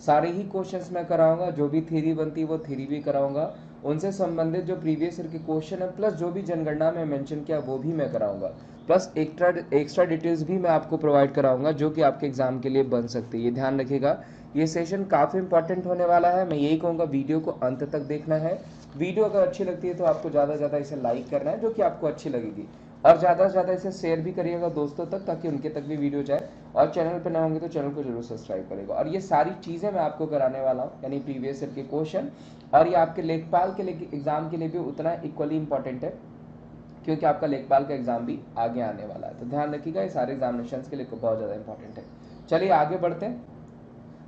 सारे ही क्वेश्चंस मैं कराऊंगा, जो भी थ्योरी बनती है वो थ्योरी भी कराऊंगा, उनसे संबंधित जो प्रीवियस ईयर के क्वेश्चन है प्लस जो भी जनगणना में मेंशन किया वो भी मैं कराऊंगा, प्लस एक्स्ट्रा डिटेल्स भी मैं आपको प्रोवाइड कराऊंगा जो कि आपके एग्जाम के लिए बन सकती है। ये ध्यान रखिएगा, ये सेशन काफ़ी इंपॉर्टेंट होने वाला है। मैं यही कहूँगा वीडियो को अंत तक देखना है। वीडियो अगर अच्छी लगती है तो आपको ज़्यादा से ज़्यादा इसे लाइक करना है जो कि आपको अच्छी लगेगी, और ज़्यादा से ज़्यादा इसे शेयर भी करिएगा दोस्तों तक ताकि उनके तक भी वीडियो जाए, और चैनल पर ना होंगे तो चैनल को जरूर सब्सक्राइब करेगा। और ये सारी चीज़ें मैं आपको कराने वाला हूँ, यानी प्रीवियस ईयर के क्वेश्चन, और ये आपके लेखपाल के लिए एग्जाम के लिए भी उतना इक्वली इंपॉर्टेंट है क्योंकि आपका लेखपाल का एग्जाम भी आगे आने वाला है। तो ध्यान रखिएगा, ये सारे एग्जामिनेशन के लिए बहुत ज़्यादा इंपॉर्टेंट है। चलिए आगे बढ़ते हैं।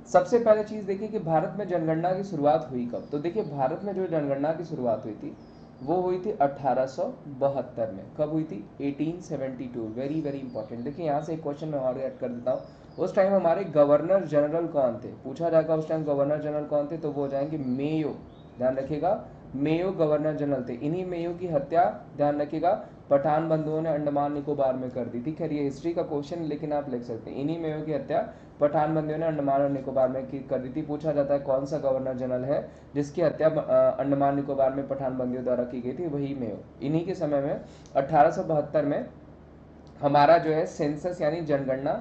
सबसे पहले चीज़ देखिए कि भारत में जनगणना की शुरुआत हुई कब। तो देखिए भारत में जो जनगणना की शुरुआत हुई थी वो हुई थी 1872 में। कब हुई थी? 1872। Very very important. देखिए यहाँ से एक क्वेश्चन मैं और ऐड कर देता हूँ। उस टाइम हमारे गवर्नर जनरल कौन थे? पूछा जाएगा उस टाइम गवर्नर जनरल कौन थे, तो वो हो जाएंगे मेयो। ध्यान रखिएगा, मेयो गवर्नर जनरल थे। इन्हीं मेयो की हत्या, ध्यान रखिएगा, पठान बंधुओं ने अंडमान निकोबार में कर दी थी। खैर ये हिस्ट्री का क्वेश्चन लेकिन आप लिख सकते हैं, इन्हीं मेयो की हत्या पठान बंधुओं ने अंडमान और निकोबार में कर दी थी। पूछा जाता है कौन सा गवर्नर जनरल है जिसकी हत्या अंडमान निकोबार में पठान बंदियों द्वारा की गई थी? वही मेयो। इन्हीं के समय में 1872 में हमारा जो है सेंसस यानी जनगणना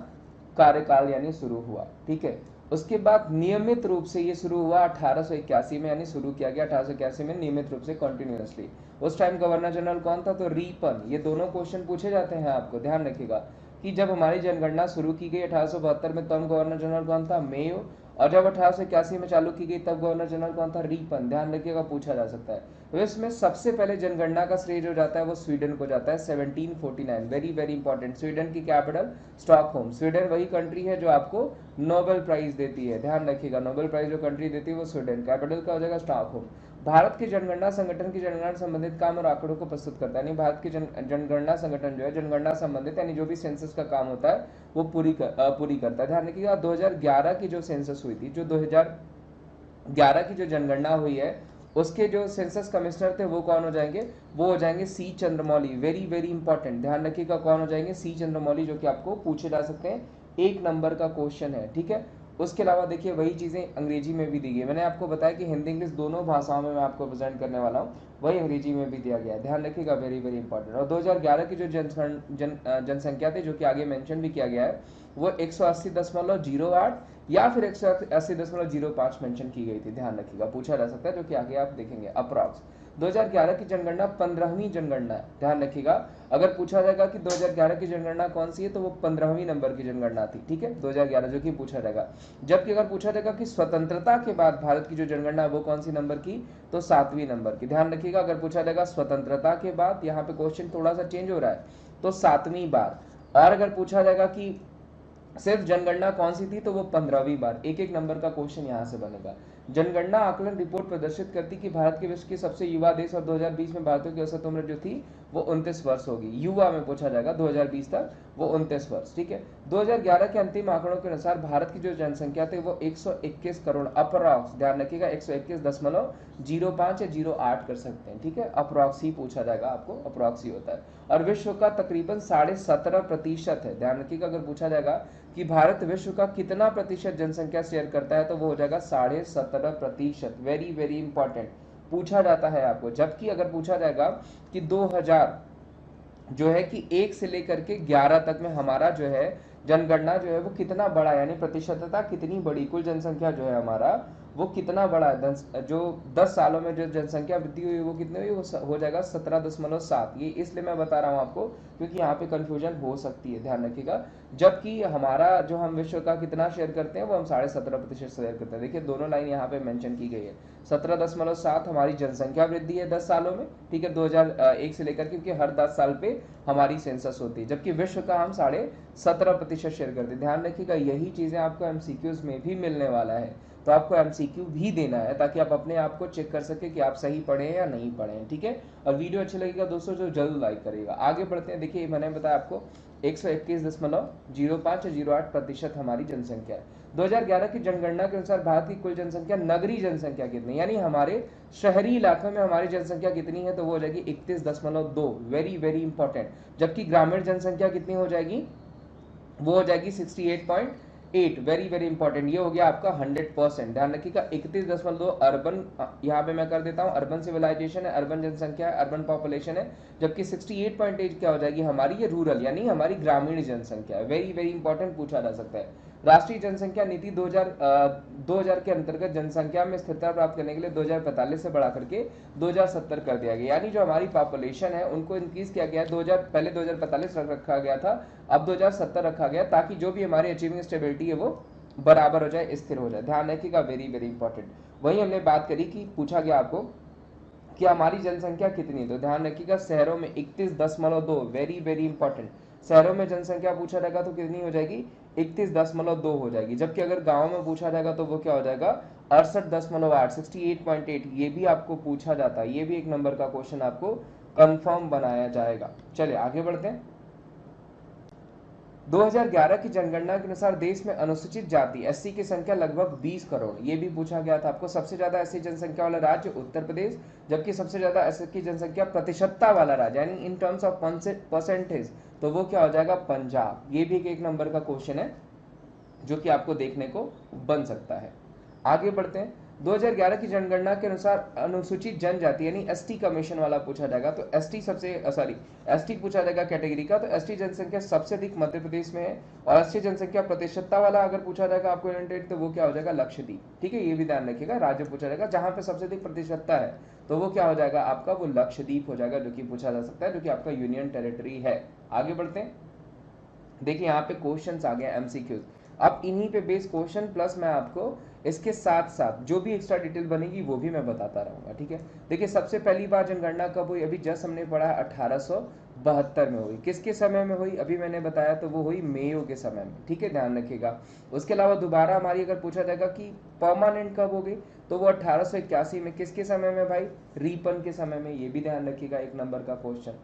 कार्यकाल यानी शुरू हुआ। ठीक है, उसके बाद नियमित रूप से ये शुरू हुआ 1881 में, यानी शुरू किया गया 1881 में नियमित रूप से कंटिन्यूअसली। उस टाइम गवर्नर जनरल कौन था? तो रीपन। ये दोनों क्वेश्चन पूछे जाते हैं आपको, ध्यान रखिएगा कि जब हमारी जनगणना शुरू की गई 1872 में तब गवर्नर जनरल कौन था? मेयो। और जब 1881 में चालू की गई तब गवर्नर जनरल कौन था? रीपन। ध्यान रखिएगा, पूछा जा सकता है। तो इसमें सबसे पहले जनगणना का श्रेय जो जाता है वो स्वीडन को जाता है, 1749। Very very important. स्वीडन की कैपिटल स्टॉकहोम। स्वीडन वही कंट्री है जो आपको नोबेल प्राइज देती है, ध्यान रखिएगा, नोबेल प्राइज जो कंट्री देती है वो स्वीडन। कैपिटल का हो जाएगा स्टॉकहोम। भारत की जनगणना संगठन की जनगणना संबंधित काम और आंकड़ों को प्रस्तुत करता है, यानी भारत की जनगणना संगठन जो है जनगणना संबंधित यानी जो भी सेंसस का काम होता है वो पूरी करता है। ध्यान रखिएगा 2011 की जो सेंसस हुई थी, जो 2011 की जो जनगणना हुई है उसके जो सेंसस कमिश्नर थे वो कौन हो जाएंगे? वो हो जाएंगे सी चंद्रमौली। वेरी वेरी इंपॉर्टेंट, ध्यान रखिएगा कौन हो जाएंगे? सी चंद्रमौली, जो कि आपको पूछे जा सकते हैं, 1 नंबर का क्वेश्चन है। ठीक है, उसके अलावा देखिए वही चीज़ें अंग्रेजी में भी दी गई। मैंने आपको बताया कि हिंदी इंग्लिश दोनों भाषाओं में मैं आपको प्रेजेंट करने वाला हूँ, वही अंग्रेजी में भी दिया गया है, ध्यान रखिएगा, वेरी वेरी इंपॉर्टेंट। और 2011 की जो जनसंख्या थी जो कि आगे मेंशन भी किया गया है वो 180.08 या फिर 180.05 मेंशन की गई थी, ध्यान रखिएगा, पूछा जा सकता है, जो कि आगे आप देखेंगे। अप्रॉक्स 2011 की जनगणना 15वीं जनगणना है, ध्यान रखिएगा। अगर पूछा जाएगा कि 2011 की जनगणना कौन सी है तो वो 15वीं नंबर की जनगणना थी। ठीक है, 2011 जो कि पूछा जाएगा। जबकि अगर पूछा जाएगा कि स्वतंत्रता के बाद भारत की जो जनगणना है वो कौन सी नंबर की, तो 7वीं नंबर की। ध्यान रखिएगा, अगर पूछा जाएगा स्वतंत्रता के बाद, यहाँ पे क्वेश्चन थोड़ा सा चेंज हो रहा है, तो 7वीं बार। और अगर पूछा जाएगा कि सिर्फ जनगणना कौन सी थी तो वो 15वीं बार। एक एक नंबर का क्वेश्चन यहाँ से बनेगा। जनगणना आकलन रिपोर्ट प्रदर्शित करती कि भारत के विश्व के सबसे युवा देश और 2020 में भारतीयों की औसत उम्र जो थी वो 29 वर्ष होगी। युवा में पूछा जाएगा 2020 तक वो 29 वर्ष। ठीक है, 2011 के अंतिम आंकड़ों के अनुसार भारत की जो जनसंख्या थी वो 121 करोड़ अप्रॉक्स, ध्यान रखिएगा 121.05 या 08 कर सकते हैं। ठीक है, अप्रॉक्स ही पूछा जाएगा, आपको अप्रॉक्स ही होता है। और विश्व का तकरीबन 17.5% है। ध्यान रखिएगा, अगर पूछा जाएगा कि भारत विश्व का कितना प्रतिशत जनसंख्या शेयर करता है तो वो हो जाएगा 17.5%। वेरी वेरी इंपॉर्टेंट, पूछा जाता है आपको। जबकि अगर पूछा जाएगा कि 2000 जो है कि 1 से लेकर के 11 तक में हमारा जो है जनगणना जो है वो कितना बड़ा, यानी प्रतिशतता कितनी बड़ी, कुल जनसंख्या जो है हमारा वो कितना बड़ा है, जो 10 सालों में जो जनसंख्या वृद्धि हुई वो कितनी हुई, वो हो जाएगा 17.7। ये इसलिए मैं बता रहा हूँ आपको क्योंकि यहाँ पे कंफ्यूजन हो सकती है, ध्यान रखिएगा। जबकि हमारा जो हम विश्व का कितना शेयर करते हैं वो हम 17.5% शेयर करते हैं। देखिए दोनों लाइन यहाँ पे मेंशन की गई है। 17.7 हमारी जनसंख्या वृद्धि है 10 सालों में। ठीक है, 2001 से लेकर, क्योंकि हर 10 साल पे हमारी सेंसस होती है, जबकि विश्व का हम 17.5% शेयर करते हैं। ध्यान रखिएगा, यही चीजें आपको एमसीक्यूज में भी मिलने वाला है, तो आपको एमसीक्यू भी देना है ताकि आप अपने आप को चेक कर सके कि आप सही पढ़े हैं या नहीं पढ़े हैं। ठीक है, और वीडियो अच्छी लगेगा दोस्तों जो जल्द लाइक करेगा। आगे बढ़ते हैं। देखिए मैंने बताया आपको 121.05 या 08% हमारी जनसंख्या है। 2011 की जनगणना के अनुसार भारत की कुल जनसंख्या, नगरीय जनसंख्या कितनी, यानी हमारे शहरी इलाकों में हमारी जनसंख्या कितनी है तो वो हो जाएगी 31.2। Very very important. जबकि ग्रामीण जनसंख्या कितनी हो जाएगी, वो हो जाएगी 8, वेरी वेरी इंपॉर्टेंट, ये हो गया आपका 100%। ध्यान रखिएगा 31.2 अर्बन, यहाँ पे मैं कर देता हूँ अर्बन सिविलाइजेशन है, अर्बन जनसंख्या है, अर्बन पॉपुलेशन है, जबकि 68.8 क्या हो जाएगी हमारी ये रूरल यानी हमारी ग्रामीण जनसंख्या है। वेरी वेरी इंपॉर्टेंट, पूछा जा सकता है। राष्ट्रीय जनसंख्या नीति 2000 के अंतर्गत जनसंख्या में स्थिरता प्राप्त करने के लिए 2045 से बढ़ा करके 2070 कर दिया गया, यानी जो हमारी पॉपुलेशन है उनको इंक्रीज किया गया। 2000 पहले 2045 रखा गया था, अब 2070 रखा गया, ताकि जो भी हमारी अचीविंग स्टेबिलिटी है वो बराबर हो जाए, स्थिर हो जाए। ध्यान रखिएगा, वेरी वेरी इंपॉर्टेंट। वही हमने बात करी कि पूछा गया आपको कि हमारी जनसंख्या कितनी, तो ध्यान रखिएगा शहरों में 31.2, वेरी वेरी इंपॉर्टेंट। शहरों में जनसंख्या पूछा जाएगा तो कितनी हो जाएगी, 31.2 हो जाएगी, जबकि अगर गांव में पूछा जाएगा तो वो क्या हो जाएगा, 68.8, 68.8। ये भी आपको पूछा जाता है, ये भी एक नंबर का क्वेश्चन आपको कंफर्म बनाया जाएगा। चलिए आगे बढ़ते हैं। 2011 की जनगणना के अनुसार देश में अनुसूचित जाति एससी की संख्या लगभग 20 करोड़, ये भी पूछा गया था आपको। सबसे ज्यादा एससी जनसंख्या वाला राज्य उत्तर प्रदेश, जबकि सबसे ज्यादा एससी की जनसंख्या प्रतिशतता वाला राज्य यानी इन टर्म्स ऑफ परसेंटेज, तो वो क्या हो जाएगा, पंजाब। ये भी एक नंबर का क्वेश्चन है जो कि आपको देखने को बन सकता है। आगे बढ़ते हैं। 2011 की जनगणना के अनुसार अनुसूचित जनजाति यानी एसटी कमीशन वाला पूछा जाएगा, तो एसटी एसटी पूछा जाएगा कैटेगरी का, तो एसटी जनसंख्या सबसे अधिक मध्य प्रदेश में है, और एसटी जनसंख्या प्रतिशतता वाला अगर पूछा जाएगा आपको यूनाइटेड, तो वो क्या हो जाएगा, लक्षद्वीप। ठीक है, ये भी ध्यान रखिएगा, राज्य पूछा जाएगा जहां पे सबसे अधिक प्रतिशतता है, तो वो क्या हो जाएगा आपका, वो लक्षद्वीप हो जाएगा, जो कि पूछा जा सकता है, जो कि आपका यूनियन टेरिटरी है। आगे बढ़ते हैं। देखिए यहाँ पे क्वेश्चंस आ गए एमसीक्यूज, अब इन्हीं पे बेस्ड क्वेश्चन प्लस मैं आपको इसके साथ साथ जो भी एक्स्ट्रा डिटेल बनेगी वो भी मैं बताता रहूंगा। ठीक है, देखिए सबसे पहली बार जनगणना कब हुई, अभी जस्ट हमने पढ़ा 1872 में हुई। किसके समय में हुई, अभी मैंने बताया, तो वो हुई मेयो के समय में। ठीक है, ध्यान रखिएगा। उसके अलावा दोबारा हमारी अगर पूछा जाएगा कि परमानेंट कब हो गई, तो वो 1881 में। किसके समय में भाई, रीपन के समय में, ये भी ध्यान रखिएगा, एक नंबर का क्वेश्चन।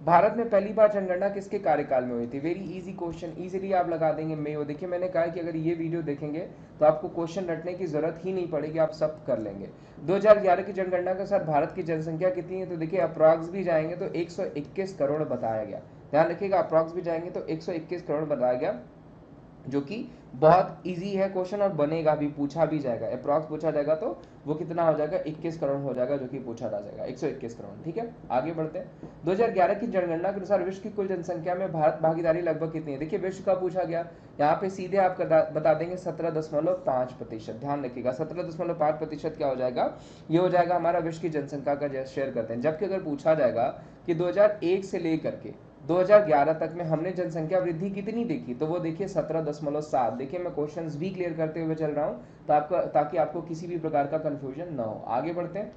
भारत में पहली बार जनगणना किसके कार्यकाल में हुई थी, वेरी इजी क्वेश्चन, इजीली आप लगा देंगे, मेयो। देखिए मैंने कहा कि अगर ये वीडियो देखेंगे तो आपको क्वेश्चन रटने की जरूरत ही नहीं पड़ेगी, आप सब कर लेंगे। 2011 की जनगणना के साथ भारत की जनसंख्या कितनी है, तो देखिए अप्रॉक्स भी जाएंगे तो 121 करोड़ बताया गया। ध्यान रखिएगा, अप्रॉक्स भी जाएंगे तो 121 करोड़ बताया गया, जो कि बहुत इजी है क्वेश्चन और बनेगा भी, पूछा भी जाएगा। अप्रॉक्स पूछा जाएगा तो वो कितना हो जाएगा, 21 करोड़ हो जाएगा, जो कि पूछा जा जाएगा 121 करोड़। ठीक है, आगे बढ़ते हैं। 2011 की जनगणना के अनुसार विश्व की कुल जनसंख्या में भारत भागीदारी लगभग कितनी है, देखिए विश्व का पूछा गया, यहाँ पे सीधे आप बता देंगे 17.5%। ध्यान रखिएगा 17.5% क्या हो जाएगा, ये हो जाएगा हमारा विश्व की जनसंख्या का शेयर करते हैं। जबकि अगर पूछा जाएगा कि 2001 से लेकर के 2011 तक में हमने जनसंख्या वृद्धि कितनी देखी, तो वो देखिए 17.7। देखिए मैं क्वेश्चंस भी क्लियर करते हुए चल रहा हूं तो ताकि आपको किसी भी प्रकार का कंफ्यूजन ना हो। आगे बढ़ते हैं।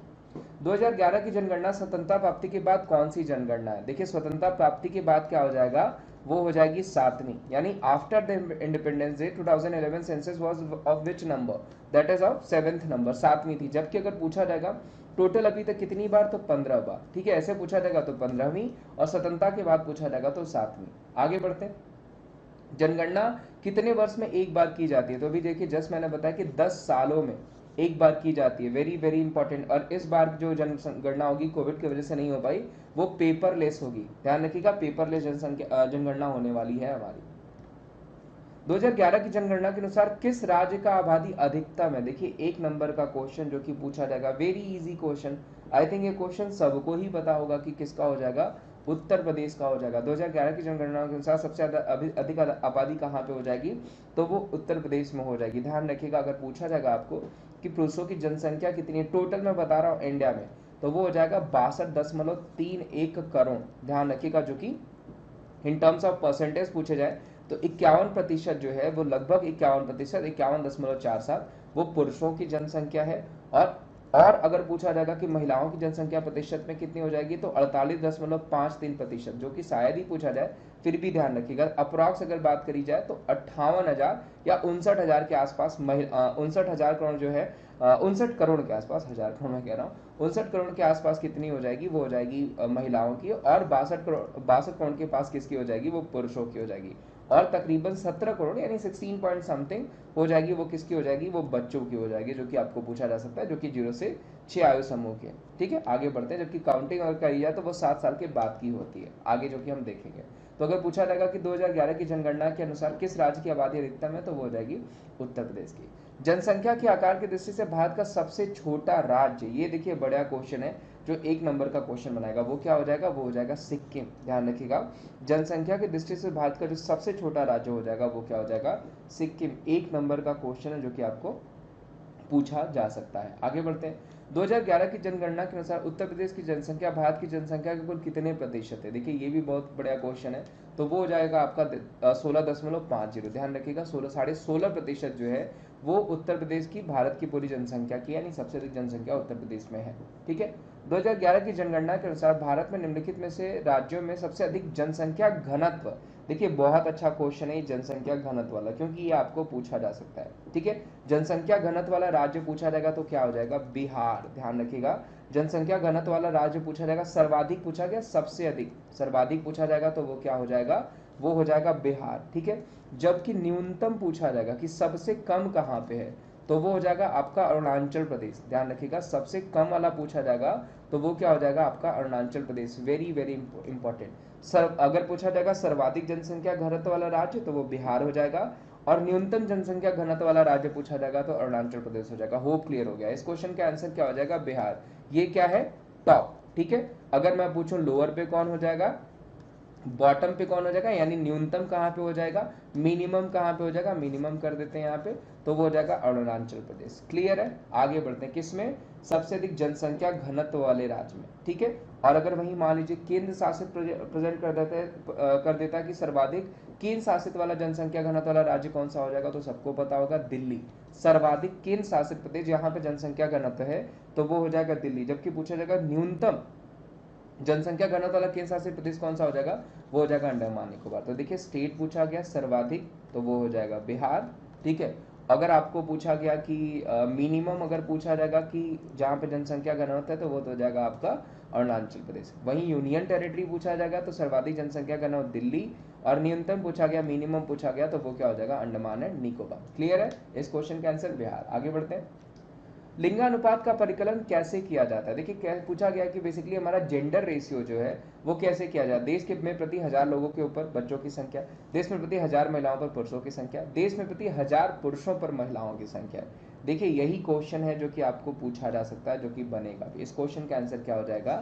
2011 की जनगणना स्वतंत्रता प्राप्ति के बाद कौन सी जनगणना है, देखिए स्वतंत्रता प्राप्ति के बाद क्या हो जाएगा, वो हो जाएगी 7वीं, यानी after the independence day 2011 census was of which number, that is of 7th number, 7वीं थी। जबकि अगर पूछा जाएगा टोटल अभी तक कितनी बार, तो 15 बार। ठीक है, ऐसे पूछा जाएगा तो 15वीं, और स्वतंत्रता के बाद पूछा जाएगा तो 7वीं। आगे बढ़ते हैं। जनगणना कितने वर्ष में एक बार की जाती है, तो अभी देखिए जस्ट मैंने बताया कि 10 सालों में एक बार की जाती है, वेरी वेरी इंपॉर्टेंट। और इस बार जो जनगणना होगी कोविड की वजह से नहीं हो पाई, वो पेपरलेस होगी। ध्यान रखिएगा, पेपरलेस जनगणना होने वाली है हमारी। 2011 की जनगणना के अनुसार किस राज्य का आबादी अधिकतम है, देखिए एक नंबर का क्वेश्चन जो कि पूछा जाएगा, very easy question. I think ये क्वेश्चन सबको ही पता होगा कि किसका हो जाएगा, उत्तर प्रदेश का हो जाएगा। 2011 की जनगणना के अनुसार सबसे अधिक आबादी कहाँ पे हो जाएगी, तो वो उत्तर प्रदेश में हो जाएगी। ध्यान रखिएगा, अगर पूछा जाएगा आपको कि पुरुषों की जनसंख्या कितनी है टोटल में बता रहा हूँ इंडिया में, तो वो हो जाएगा 62.31 करोड़। ध्यान रखिएगा, जो कि इन टर्म्स ऑफ परसेंटेज पूछे जाए तो 51% जो है वो लगभग 51%, 51.47 वो पुरुषों की जनसंख्या है। और अगर पूछा जाएगा कि महिलाओं की जनसंख्या प्रतिशत में कितनी हो जाएगी, तो 48.53%, जो कि शायद ही पूछा जाए, फिर भी ध्यान रखिएगा। अप्रॉक्स अगर बात करी जाए तो 58,000 या 59,000 के आसपास 59,000 करोड़ जो है, 59 करोड़ के आसपास, 1000 करोड़ में कह रहा हूँ, 59 करोड़ के आसपास कितनी हो जाएगी, वो हो जाएगी महिलाओं की, और 62 करोड़ के पास किसकी हो जाएगी, वो पुरुषों की हो जाएगी। और तकरीबन 17 करोड़ यानी 16 पॉइंट समथिंग हो जाएगी, वो किसकी हो जाएगी, वो बच्चों की हो जाएगी, जो कि आपको पूछा जा सकता है, जो कि 0 से 6 आयु समूह के। ठीक है, आगे बढ़ते हैं। जबकि काउंटिंग अगर करी जाए तो वो 7 साल के बाद की होती है, आगे जो कि हम देखेंगे। तो अगर पूछा जाएगा कि 2011 की जनगणना के अनुसार किस राज्य की आबादी अधिकतम है, तो वो हो जाएगी उत्तर प्रदेश की। जनसंख्या के आकार की दृष्टि से भारत का सबसे छोटा राज्य, ये देखिए बड़ा क्वेश्चन है जो 1 नंबर का क्वेश्चन बनाएगा, वो क्या हो जाएगा, वो हो जाएगा सिक्किम। ध्यान रखिएगा, जनसंख्या की दृष्टि से भारत का जो सबसे छोटा राज्य हो जाएगा वो क्या हो जाएगा, सिक्किम। 1 नंबर का क्वेश्चन है जो कि आपको पूछा जा सकता है। आगे बढ़ते हैं। 2011 की जनगणना के अनुसार उत्तर प्रदेश की जनसंख्या भारत की जनसंख्या के कुल कितने प्रतिशत है? देखिए ये भी बहुत बड़ा क्वेश्चन है, तो वो हो जाएगा आपका 16.50। ध्यान रखिएगा 16.5% जो है वो उत्तर प्रदेश की भारत की पूरी जनसंख्या की, यानी सबसे अधिक जनसंख्या उत्तर प्रदेश में है। ठीक है। 2011 की जनगणना के अनुसार भारत में निम्नलिखित में से राज्यों में सबसे अधिक जनसंख्या घनत्व, देखिए बहुत अच्छा क्वेश्चन है जनसंख्या घनत्व वाला, क्योंकि ये आपको पूछा जा सकता है। ठीक है, जनसंख्या घनत्व वाला राज्य पूछा जाएगा तो क्या हो जाएगा, बिहार। ध्यान रखिएगा, जनसंख्या घनत्व वाला राज्य पूछा जाएगा, सर्वाधिक पूछा गया, सबसे अधिक सर्वाधिक पूछा जाएगा तो वो क्या हो जाएगा, वो हो जाएगा बिहार। ठीक है, जबकि न्यूनतम पूछा जाएगा कि सबसे कम कहाँ पे है, तो वो हो जाएगा आपका अरुणाचल प्रदेश। ध्यान रखिएगा, सबसे कम वाला पूछा जाएगा तो वो क्या हो जाएगा आपका Arunachal Pradesh. Very very important. Sir अगर पूछा जाएगा सर्वाधिक जनसंख्या घनत्व वाला राज्य तो वो बिहार हो जाएगा, और न्यूनतम जनसंख्या घनत्व वाला राज्य पूछा जाएगा तो अरुणाचल प्रदेश हो जाएगा। होप क्लियर हो गया। इस क्वेश्चन का आंसर क्या हो जाएगा, बिहार। ये क्या है, टॉप। ठीक है, अगर मैं पूछूं लोअर पे कौन हो जाएगा, बॉटम पे कौन हो जाएगा, यानी न्यूनतम कहाँ पे हो जाएगा, मिनिमम कहाँ पे हो जाएगा, मिनिमम कर देते हैं यहाँ पे, तो वो हो जाएगा अरुणाचल प्रदेश। क्लियर है। आगे बढ़ते हैं, किसमें, सबसे अधिक जनसंख्या घनत्व वाले राज्य में। ठीक है, और अगर वही मान लीजिए केंद्र शासित प्रेजेंट कर देता है कि सर्वाधिक केंद्र शासित वाला जनसंख्या घनत्व वाला राज्य कौन सा हो जाएगा, तो सबको पता होगा दिल्ली। सर्वाधिक केंद्र शासित प्रदेश यहाँ पे जनसंख्या घनत्व है तो वो हो जाएगा दिल्ली। जबकि पूछा जाएगा न्यूनतम जनसंख्या घनत्व वाला केंद्र शासित प्रदेश कौन सा हो जाएगा, वो हो जाएगा अंडमान निकोबार। तो देखिए स्टेट पूछा गया सर्वाधिक तो वो हो जाएगा बिहार। ठीक है, अगर आपको पूछा गया कि मिनिमम अगर पूछा जाएगा कि जहाँ पे जनसंख्या घनत्व है तो वो तो हो जाएगा आपका अरुणाचल प्रदेश। वहीं यूनियन टेरिटरी पूछा जाएगा तो सर्वाधिक जनसंख्या घनत्व दिल्ली, और न्यूनतम पूछा गया, मिनिमम पूछा गया तो वो क्या हो जाएगा, अंडमान एंड निकोबार। क्लियर है, इस क्वेश्चन का आंसर बिहार। आगे बढ़ते हैं, लिंगानुपात का परिकलन कैसे किया जाता है। देखिए पूछा गया कि बेसिकली हमारा जेंडर रेशियो जो है वो कैसे किया जाए, देश के में प्रति 1000 लोगों के ऊपर बच्चों की संख्या, देश में प्रति 1000 महिलाओं पर पुरुषों की संख्या, देश में प्रति 1000 पुरुषों पर महिलाओं की संख्या। देखिए यही क्वेश्चन है जो कि आपको पूछा जा सकता है, जो कि बनेगा। इस क्वेश्चन का आंसर क्या हो जाएगा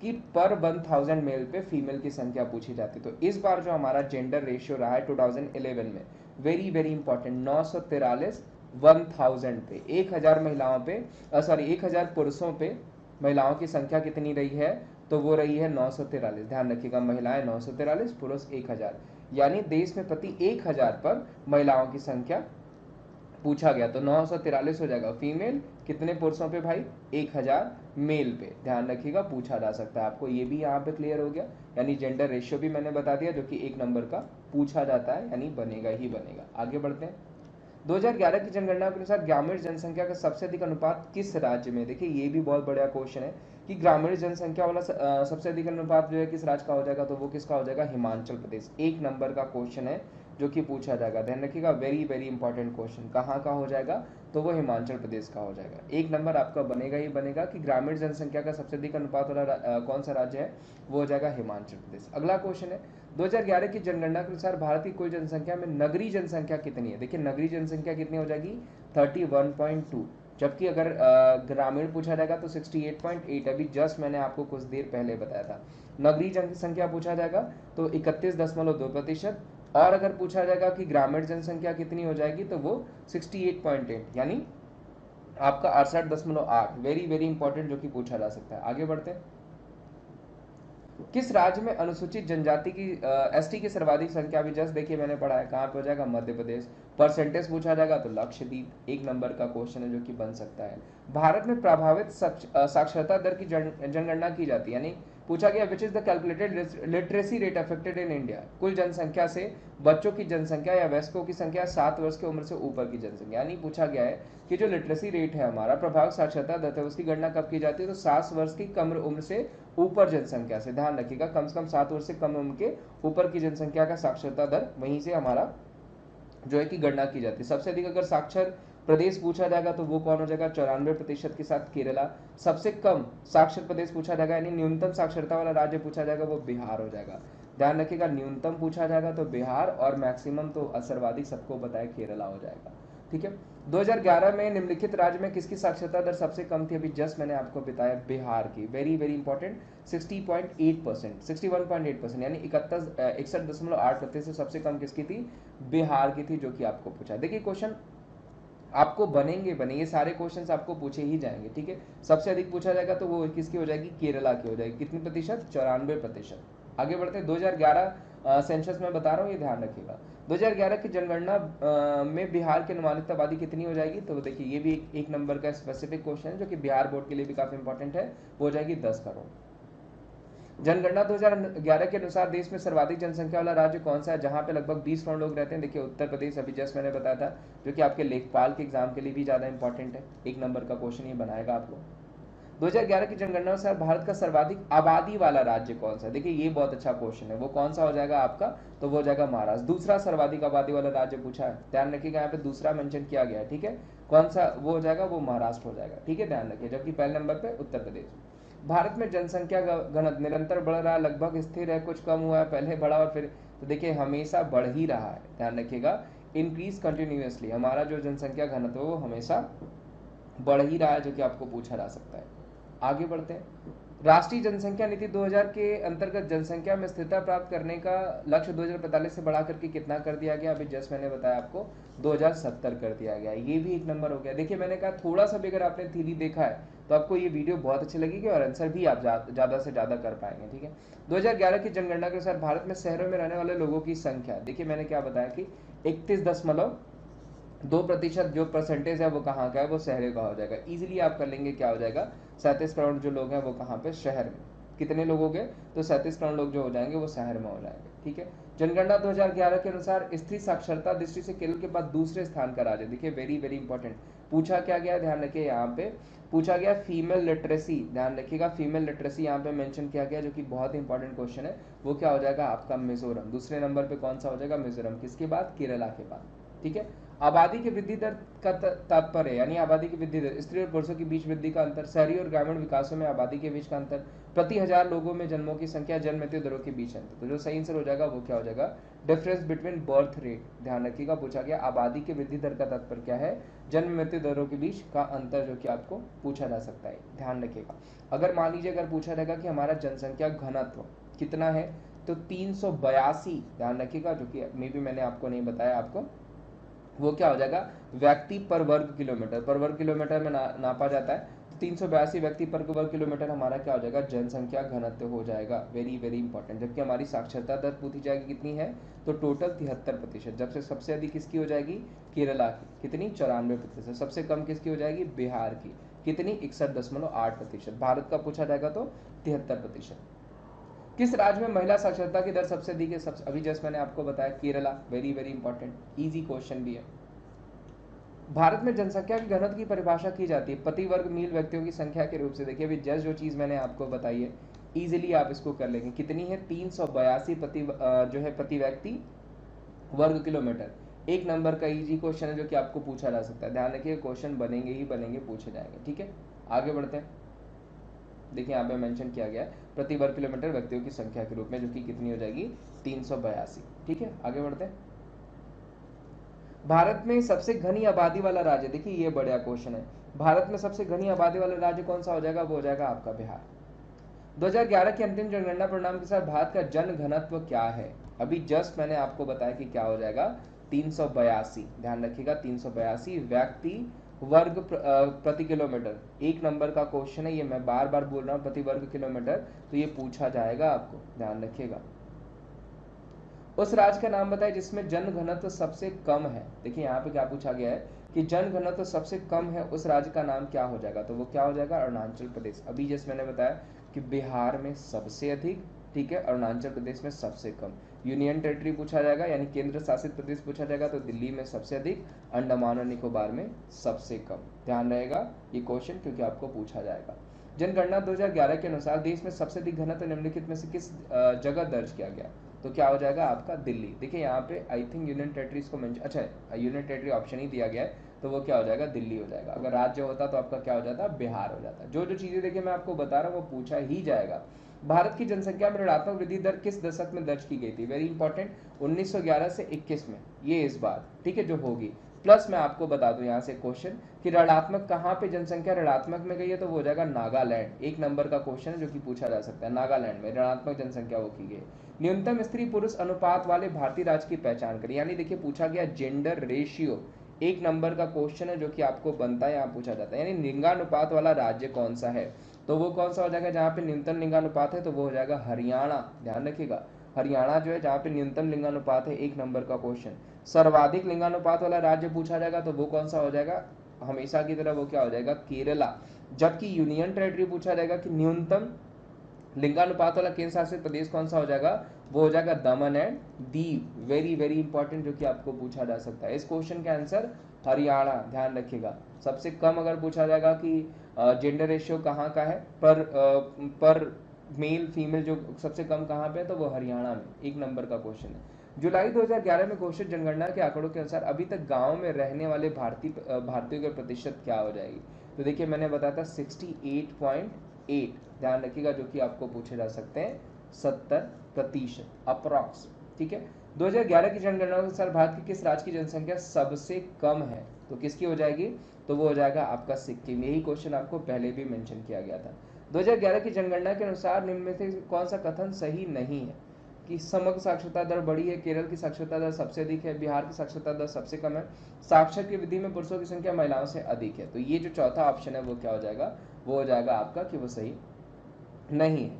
कि पर 1000 मेल पे फीमेल की संख्या पूछी जाती है। तो इस बार जो हमारा जेंडर रेशियो रहा है 2011 में, वेरी वेरी इंपॉर्टेंट, 943 1000 पे, 1000 महिलाओं पे, सॉरी 1000 पुरुषों पे महिलाओं की संख्या कितनी रही है, तो वो रही है 943। ध्यान रखिएगा, महिलाएं 943, पुरुष 1000, यानी देश में प्रति 1000 पर महिलाओं की संख्या पूछा गया तो 943 हो जाएगा फीमेल, कितने पुरुषों पे भाई, 1000 मेल पे। ध्यान रखिएगा, पूछा जा सकता है आपको, ये भी यहाँ पे क्लियर हो गया। यानी जेंडर रेशियो भी मैंने बता दिया जो कि 1 नंबर का पूछा जाता है, यानी बनेगा ही बनेगा। आगे बढ़ते हैं, 2011 की जनगणना के अनुसार ग्रामीण जनसंख्या का सबसे अधिक अनुपात किस राज्य में। देखिए ये भी बहुत बढ़िया क्वेश्चन है कि ग्रामीण जनसंख्या वाला सबसे अधिक अनुपात जो है किस राज्य का हो जाएगा, तो वो किसका हो जाएगा, हिमाचल प्रदेश। 1 नंबर का क्वेश्चन है जो कि पूछा जाएगा, ध्यान रखिएगा, वेरी वेरी इंपॉर्टेंट क्वेश्चन। कहाँ का हो जाएगा, तो वो हिमाचल प्रदेश का हो जाएगा। 1 नंबर आपका बनेगा ही बनेगा कि ग्रामीण जनसंख्या का सबसे अधिक अनुपात वाला कौन सा राज्य है, वो हो जाएगा हिमाचल प्रदेश। अगला क्वेश्चन है, 2011 की जनगणना के अनुसार भारत की कुल जनसंख्या में नगरीय जनसंख्या कितनी है। देखिए नगरीय जनसंख्या कितनी हो जाएगी, 31.2, जबकि अगर ग्रामीण पूछा जाएगा तो 68.8। अभी जस्ट मैंने आपको कुछ देर पहले बताया था। नगरीय जनसंख्या पूछा जाएगा तो 31.2%, और अगर पूछा जाएगा कि ग्रामीण जनसंख्या कितनी हो जाएगी तो वो 68.8, यानी आपका 68.8। वेरी वेरी इंपॉर्टेंट, जो कि पूछा जा सकता है। आगे बढ़ते हैं, किस राज्य में अनुसूचित जनजाति की एसटी की सर्वाधिक संख्या, भी जस्ट देखिए मैंने पढ़ा है, कहाँ पे हो जाएगा, मध्य प्रदेश। परसेंटेज पूछा जाएगा तो लक्षद्वीप। 1 नंबर का क्वेश्चन है जो कि बन सकता है। भारत में प्रभावित साक्षरता दर की जनगणना की जाती है, यानी पूछा गया which is the calculated literacy rate affected in India. कुल जनसंख्या से बच्चों की जनसंख्या या वयस्कों की संख्या 7 वर्ष की उम्र से ऊपर की जनसंख्या, यानी पूछा गया है कि जो लिटरेसी रेट है हमारा, प्रभावित साक्षरता दर है, उसकी गणना कब की जाती है, तो 7 वर्ष की कम उम्र से ऊपर जनसंख्या से। ध्यान रखिएगा, कम से कम 7 वर्ष से कम उम्र के ऊपर की जनसंख्या का साक्षरता दर, वहीं से हमारा जो है कि गणना की जाती है। सबसे अधिक अगर साक्षर प्रदेश पूछा जाएगा तो वो कौन हो जाएगा, 94% के साथ केरला। सबसे कम साक्षर प्रदेश पूछा जाएगा, यानी न्यूनतम साक्षरता वाला राज्य पूछा जाएगा, वो बिहार हो जाएगा। ध्यान रखिएगा। न्यूनतम पूछा जाएगा तो बिहार, और मैक्सिमम तो सर्वाधिक सबको बताया केरला हो जाएगा। ठीक है। 2011 में निम्नलिखित राज्य में किसकी साक्षरता दर सबसे कम थी? अभी जस्ट मैंने आपको बताया बिहार की, वेरी वेरी इंपॉर्टेंट, 60.8%, 61.8%, यानी 61.8% सबसे कम किसकी थी? बिहार की थी, जो कि आपको पूछा। देखिए क्वेश्चन आपको बनेंगे सारे क्वेश्चंस आपको पूछे ही जाएंगे। ठीक है। सबसे अधिक पूछा जाएगा तो वो किसकी हो जाएगी? केरला की हो जाएगी। कितनी प्रतिशत? 94%। आगे बढ़ते हैं। 2011 सेंसस में बता रहा हूँ, ये ध्यान रखिएगा। 2011 की जनगणना में बिहार की अनुमानित आबादी कितनी हो जाएगी? तो देखिए ये भी एक नंबर का स्पेसिफिक क्वेश्चन है, जो कि बिहार बोर्ड के लिए भी काफी इंपॉर्टेंट है। वो हो जाएगी 10 करोड़। जनगणना 2011 के अनुसार देश में सर्वाधिक जनसंख्या वाला राज्य कौन सा है, जहां पे लगभग 20 करोड़ लोग रहते हैं? देखिए उत्तर प्रदेश, अभी जस्ट मैंने बताया था, जो कि आपके लेखपाल के एग्जाम के लिए भी ज्यादा इंपॉर्टेंट है। एक नंबर का क्वेश्चन ये बनाएगा आप लोग। 2011 की जनगणना अनुसार भारत का सर्वाधिक आबादी वाला राज्य कौन सा है? देखिए ये बहुत अच्छा क्वेश्चन है। वो कौन सा हो जाएगा आपका? तो वो हो जाएगा महाराष्ट्र। दूसरा सर्वाधिक आबादी वाला राज्य पूछा है, ध्यान रखिएगा, यहाँ पे दूसरा मेंशन किया गया है। ठीक है। कौन सा वो हो जाएगा? वो महाराष्ट्र हो जाएगा। ठीक है, ध्यान रखिए। जबकि पहले नंबर पे उत्तर प्रदेश। भारत में जनसंख्या घनत्व निरंतर बढ़ रहा है, लगभग स्थिर है, कुछ कम हुआ है, पहले बढ़ा और फिर, तो देखिए हमेशा बढ़ ही रहा है। ध्यान रखिएगा, इंक्रीज कंटिन्यूअसली, हमारा जो जनसंख्या घनत्व वो हमेशा बढ़ ही रहा है, जो कि आपको पूछा जा सकता है। आगे बढ़ते हैं। राष्ट्रीय जनसंख्या नीति 2000 के अंतर्गत जनसंख्या में स्थिरता प्राप्त करने का लक्ष्य 2045 से बढ़ा करके कितना कर दिया गया? अभी जस्ट मैंने बताया आपको, 2070 कर दिया गया। ये भी एक नंबर हो गया। देखिए मैंने कहा थोड़ा सा भी अगर आपने थ्योरी देखा है तो आपको ये वीडियो बहुत अच्छी लगेगी और आंसर भी आप ज्यादा से ज्यादा कर पाएंगे। ठीक है। 2011 की जनगणना के अनुसार भारत में शहरों में रहने वाले लोगों की संख्या, देखिए मैंने क्या बताया कि 31.2% जो परसेंटेज है वो कहाँ का है? वो शहर का हो जाएगा। इजीली आप कर लेंगे, क्या हो जाएगा? 37 करोड़ जो लोग हैं वो कहाँ पे? शहर में। कितने लोग हो गए? तो 37 करोड़ लोग जो हो जाएंगे वो शहर में हो जाएंगे। ठीक है। जनगणना 2011 के अनुसार स्त्री साक्षरता दृष्टि से केरल के बाद दूसरे स्थान का राज्य। देखिए वेरी वेरी इंपॉर्टेंट, पूछा क्या गया? ध्यान रखिए, यहाँ पे पूछा गया फीमेल लिटरेसी। ध्यान रखिएगा, फीमेल लिटरेसी यहाँ पे मेंशन किया गया, जो कि बहुत इंपॉर्टेंट क्वेश्चन है। वो क्या हो जाएगा आपका? मिजोरम। दूसरे नंबर पे कौन सा हो जाएगा? मिजोरम। किसके बाद? केरला के बाद। ठीक है। आबादी की वृद्धि दर का तात्पर्य, यानी आबादी की वृद्धि दर, स्त्री और पुरुषों के बीच वृद्धि का अंतर, शहरी और ग्रामीण विकासों में आबादी के बीच का अंतर, प्रति 1000 लोगों में जन्मों की संख्या, जन्म मृत्यु दरों के बीच अंतर। तो जो सही आंसर हो जाएगा वो क्या हो जाएगा? Difference between birth rate. ध्यान रखिएगा, पूछा गया आबादी की वृद्धि दर का तात्पर्य क्या है? जन्म मृत्यु दरों के बीच का अंतर, जो कि आपको पूछा जा सकता है। ध्यान रखिएगा, अगर मान लीजिए अगर पूछा जाएगा कि हमारा जनसंख्या घनत्व कितना है, तो 382, ध्यान रखिएगा, जो कि मे भी मैंने आपको नहीं बताया आपको, वो क्या हो जाएगा? व्यक्ति पर वर्ग किलोमीटर, पर वर्ग किलोमीटर में नापा जाता है। तो 382 व्यक्ति पर वर्ग किलोमीटर हमारा क्या हो जाएगा? जनसंख्या घनत्व हो जाएगा। Very very important. जबकि हमारी साक्षरता दर पूछी जाएगी कितनी है? तो टोटल 73%। जब से सबसे अधिक किसकी हो जाएगी? केरला की। कितनी? 94%। सबसे कम किसकी हो जाएगी? बिहार की। कितनी? 61.8%। भारत का पूछा जाएगा तो 73%। किस राज्य में महिला साक्षरता की दर सबसे अधिक है? अभी जस्ट मैंने आपको बताया Kerala. Very very important, easy question भी है। भारत में जनसंख्या की घनत्व की परिभाषा की जाती है प्रति वर्ग मील व्यक्तियों की संख्या के रूप से। देखिए अभी जस्ट जो चीज मैंने आपको बताई है, इजीली आप इसको कर लेंगे। कितनी है? 382 जो है प्रति व्यक्ति वर्ग किलोमीटर। एक नंबर का इजी क्वेश्चन है, जो कि आपको पूछा जा सकता है। ध्यान रखिए, क्वेश्चन बनेंगे ही बनेंगे, पूछे जाएंगे। ठीक है, आगे बढ़ते हैं। देखिए यहाँ पे मेंशन किया गया है प्रति वर्ग किलोमीटर व्यक्तियों की संख्या के रूप में, जो कि कितनी हो जाएगी? 382। ठीक है, आगे बढ़ते हैं। भारत में सबसे घनी आबादी वाला राज्य, देखिए ये बढ़िया क्वेश्चन है। भारत में सबसे घनी आबादी वाला राज्य कौन सा हो जाएगा? वो हो जाएगा आपका बिहार। 2011 की अंतिम जनगणना परिणाम के साथ भारत का जन घनत्व क्या है? अभी जस्ट मैंने आपको बताया कि क्या हो जाएगा? 382। ध्यान रखिएगा, 382 व्यक्ति वर्ग प्रति किलोमीटर। एक नंबर का क्वेश्चन है ये, मैं बार बार बोल रहा हूँ, प्रति वर्ग किलोमीटर। तो ये पूछा जाएगा आपको, ध्यान रखिएगा। उस राज्य का नाम बताए जिसमें जन घनत्व सबसे कम है। देखिए यहाँ पे क्या पूछा गया है कि जन घनत्व सबसे कम है, उस राज्य का नाम क्या हो जाएगा? तो वो क्या हो जाएगा? अरुणाचल प्रदेश। अभी जैसे मैंने बताया कि बिहार में सबसे अधिक, ठीक है, अरुणाचल प्रदेश में सबसे कम। यूनियन टेरिटरी पूछा जाएगा, यानी केंद्र शासित प्रदेश पूछा जाएगा, तो दिल्ली में सबसे अधिक, अंडमान और निकोबार में सबसे कम। ध्यान रहेगा ये क्वेश्चन, क्योंकि आपको पूछा जाएगा। जनगणना 2011 के अनुसार देश में सबसे अधिक घनत्व निम्नलिखित में से किस जगह दर्ज किया गया? तो क्या हो जाएगा आपका? दिल्ली। देखिए यहाँ पे आई थिंक यूनियन टेरिटरीज को मेंशन, अच्छा यूनियन टेरिटरी ऑप्शन ही दिया गया है, तो वो क्या हो जाएगा, दिल्ली हो जाएगा। अगर राज्य होता तो आपका क्या हो जाता, बिहार हो जाता। जो जो चीजें देखिए मैं आपको बता रहा हूँ वो पूछा ही जाएगा। भारत की जनसंख्या में ऋणात्मक वृद्धि दर किस दशक में दर्ज की गई थी, वेरी इंपॉर्टेंट, 1911 से 21 में, ये इस बार, ठीक है, जो होगी। प्लस मैं आपको बता दूं यहाँ से क्वेश्चन कि ऋणात्मक कहाँ पे जनसंख्या ऋणात्मक में गई है, तो वो हो जाएगा नागालैंड। एक नंबर का क्वेश्चन है जो कि पूछा जा सकता है, नागालैंड में ऋणात्मक जनसंख्या वो की गई। न्यूनतम स्त्री पुरुष अनुपात वाले भारतीय राज्य की पहचान करें, यानी देखिए पूछा गया जेंडर रेशियो, एक नंबर का क्वेश्चन है जो कि आपको बनता है, यहाँ पूछा जाता है, यानी लिंगानुपात वाला राज्य कौन सा है, तो वो कौन सा हो जाएगा, जहाँ पे न्यूनतम लिंगानुपात है, तो वो हो जाएगा हरियाणा। ध्यान रखिएगा, हरियाणा जो है जहाँ पे न्यूनतम लिंगानुपात है, एक नंबर का क्वेश्चन। सर्वाधिक लिंगानुपात वाला राज्य पूछा जाएगा तो वो कौन सा हो जाएगा, हमेशा की तरह वो क्या हो जाएगा, केरला। जबकि यूनियन टेरिटरी पूछा जाएगा कि न्यूनतम लिंगानुपात वाला केंद्र शासित प्रदेश कौन सा हो जाएगा, वो हो जाएगा दमन and Diu. Very very important, जो कि आपको पूछा जा सकता है। इस क्वेश्चन का आंसर हरियाणा, ध्यान रखिएगा। सबसे कम अगर पूछा जाएगा कि जेंडर रेशियो कहाँ का है, पर मेल फीमेल जो सबसे कम कहाँ पे है, तो वो हरियाणा में, एक नंबर का क्वेश्चन है। जुलाई 2011 में घोषित जनगणना के आंकड़ों के अनुसार अभी तक गांव में रहने वाले भारतीयों के प्रतिशत क्या हो जाएगी, तो देखिए मैंने बताया था 68.8, ध्यान रखिएगा, जो कि आपको पूछे जा सकते हैं 70% अप्रॉक्स, ठीक है। 2011 की जनगणना के अनुसार भारत की किस राज्य की जनसंख्या सबसे कम है, तो किसकी हो जाएगी, तो वो हो जाएगा आपका सिक्किम। यही क्वेश्चन आपको पहले भी मेंशन किया गया था। 2011 की जनगणना के अनुसार निम्न में से कौन सा कथन सही नहीं है, कि समग्र साक्षरता दर बढ़ी है, केरल की साक्षरता दर सबसे अधिक है, बिहार की साक्षरता दर सबसे कम है, साक्षर की वृद्धि में पुरुषों की संख्या महिलाओं से अधिक है। तो ये जो चौथा ऑप्शन है वो क्या हो जाएगा, वो हो जाएगा आपका कि वो सही नहीं है।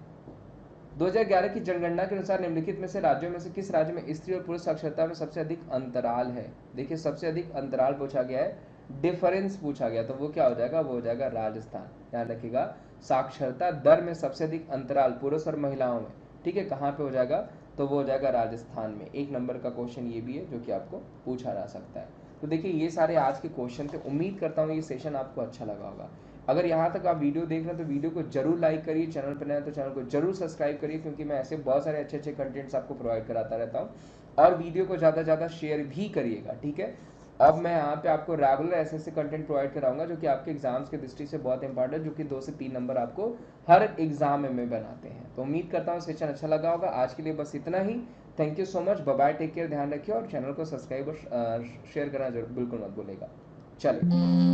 2011 की जनगणना के अनुसार निम्नलिखित में से राज्यों में से किस राज्य में स्त्री और पुरुष साक्षरता में सबसे अधिक अंतराल है, देखिए सबसे अधिक अंतराल पूछा गया है, डिफरेंस पूछा गया, तो वो क्या हो जाएगा, वो हो जाएगा राजस्थान। ध्यान रखिएगा, साक्षरता दर में सबसे अधिक अंतराल पुरुष और महिलाओं में, ठीक है, कहाँ पे हो जाएगा, तो वो हो जाएगा राजस्थान में। एक नंबर का क्वेश्चन ये भी है जो कि आपको पूछा जा सकता है। तो देखिए ये सारे आज के क्वेश्चन थे। उम्मीद करता हूँ ये सेशन आपको अच्छा लगा होगा। अगर यहाँ तक आप वीडियो देख रहे हैं तो वीडियो को जरूर लाइक करिए, चैनल पर नए हैं तो चैनल को जरूर सब्सक्राइब करिए, क्योंकि मैं ऐसे बहुत सारे अच्छे अच्छे कंटेंट्स आपको प्रोवाइड कराता रहता हूँ। और वीडियो को ज़्यादा से ज़्यादा शेयर भी करिएगा, ठीक है। अब मैं यहाँ पे आपको रेगुलर ऐसे कंटेंट प्रोवाइड कराऊंगा जो कि आपके एग्जाम्स के दृष्टि से बहुत इंपॉर्टेंट है, जो कि 2 से 3 नंबर आपको हर एग्जाम में बनाते हैं। तो उम्मीद करता हूँ सेशन अच्छा लगा होगा। आज के लिए बस इतना ही। Thank you so much, bye bye, take care, ध्यान रखिए, और चैनल को सब्सक्राइब और शेयर करना बिल्कुल मत भूलिएगा। चलिए।